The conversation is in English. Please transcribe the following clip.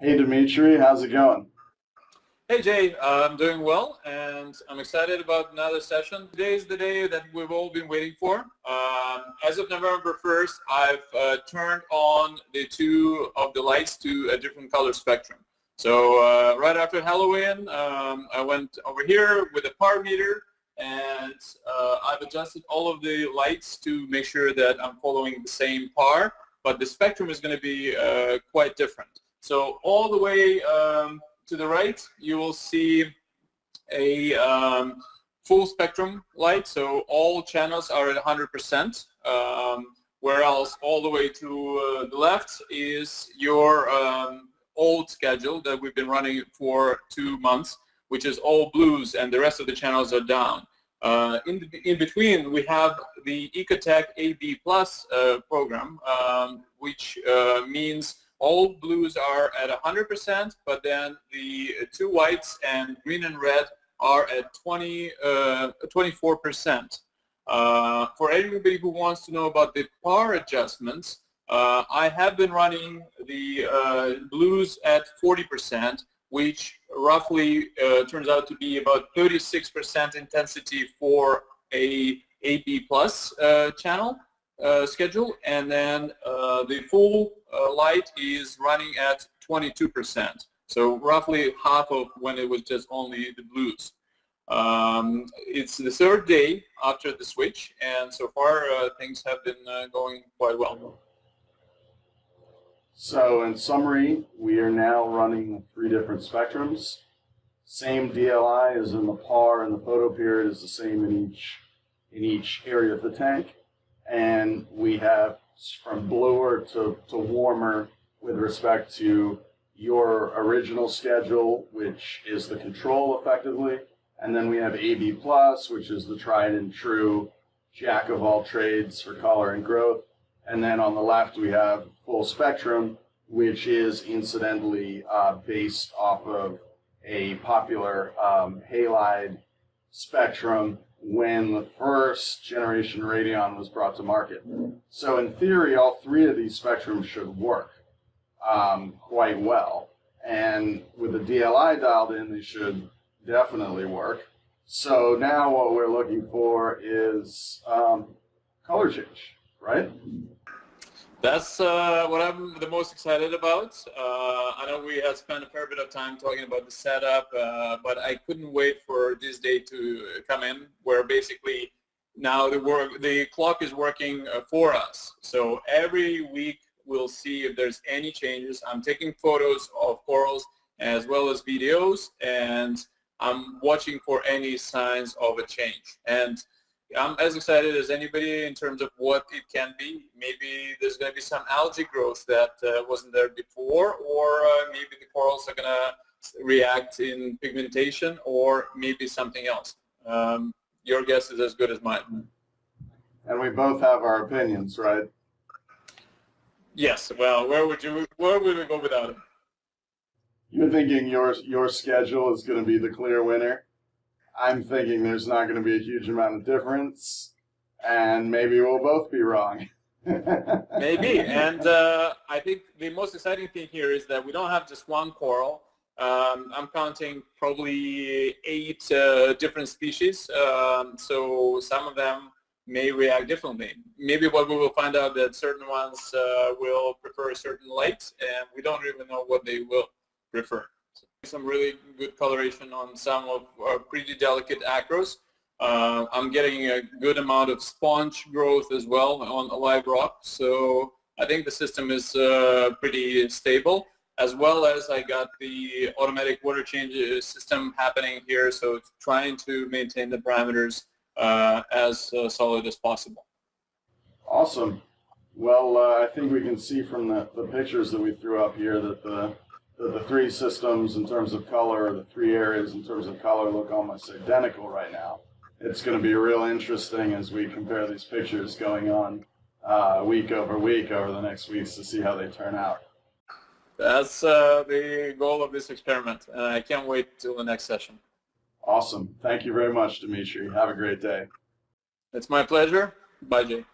Hey Dmitry, how's it going? Hey Jay, I'm doing well and I'm excited about another session. Today is the day that we've all been waiting for. As of November 1st, I've turned on the two of the lights to a different color spectrum. So right after Halloween, I went over here with a power meter and I've adjusted all of the lights to make sure that I'm following the same par, but the spectrum is going to be quite different. So all the way to the right, you will see a full spectrum light, so all channels are at 100%, whereas all the way to the left is your old schedule that we've been running for 2 months, which is all blues, and the rest of the channels are down. In between, we have the Ecotech AB Plus program, which means all blues are at 100%, but then the two whites and green and red are at 24%. For everybody who wants to know about the par adjustments, I have been running the blues at 40%, which roughly turns out to be about 36% intensity for a AB Plus channel schedule, and then the full light is running at 22%, so roughly half of when it was just only the blues. It's the third day after the switch, and so far things have been going quite well. So in summary, we are now running 3 different spectrums. Same DLI as in the par, and the photo period is the same in each area of the tank. And we have from bluer to warmer with respect to your original schedule, which is the control effectively. And then we have AB Plus, which is the tried and true jack of all trades for color and growth. And then on the left, we have full spectrum, which is incidentally based off of a popular halide spectrum when the first generation Radeon was brought to market. So in theory, all 3 of these spectrums should work quite well. And with the DLI dialed in, they should definitely work. So now what we're looking for is color change, right? That's what I'm the most excited about. I know we have spent a fair bit of time talking about the setup, but I couldn't wait for this day to come in, where basically now the clock is working for us. So every week we'll see if there's any changes. I'm taking photos of corals as well as videos, and I'm watching for any signs of a change. And I'm as excited as anybody in terms of what it can be. Maybe there's going to be some algae growth that wasn't there before, or maybe the corals are going to react in pigmentation, or maybe something else. Your guess is as good as mine. And we both have our opinions, right? Yes. Well, where would we go without it? You're thinking your schedule is going to be the clear winner. I'm thinking there's not going to be a huge amount of difference, and maybe we'll both be wrong. Maybe, and I think the most exciting thing here is that we don't have just one coral. I'm counting probably 8 different species, so some of them may react differently. Maybe what we will find out that certain ones will prefer a certain light, and we don't even know what they will prefer. Some really good coloration on some of our pretty delicate acros. I'm getting a good amount of sponge growth as well on a live rock, so I think the system is pretty stable, as well as I got the automatic water change system happening here, so it's trying to maintain the parameters as solid as possible. Awesome. Well, I think we can see from the pictures that we threw up here that the 3 systems in terms of color, the 3 areas in terms of color look almost identical right now. It's going to be real interesting as we compare these pictures going on week over week over the next weeks to see how they turn out. That's the goal of this experiment. I can't wait till the next session. Awesome. Thank you very much, Dmitry. Have a great day. It's my pleasure. Bye, Jay.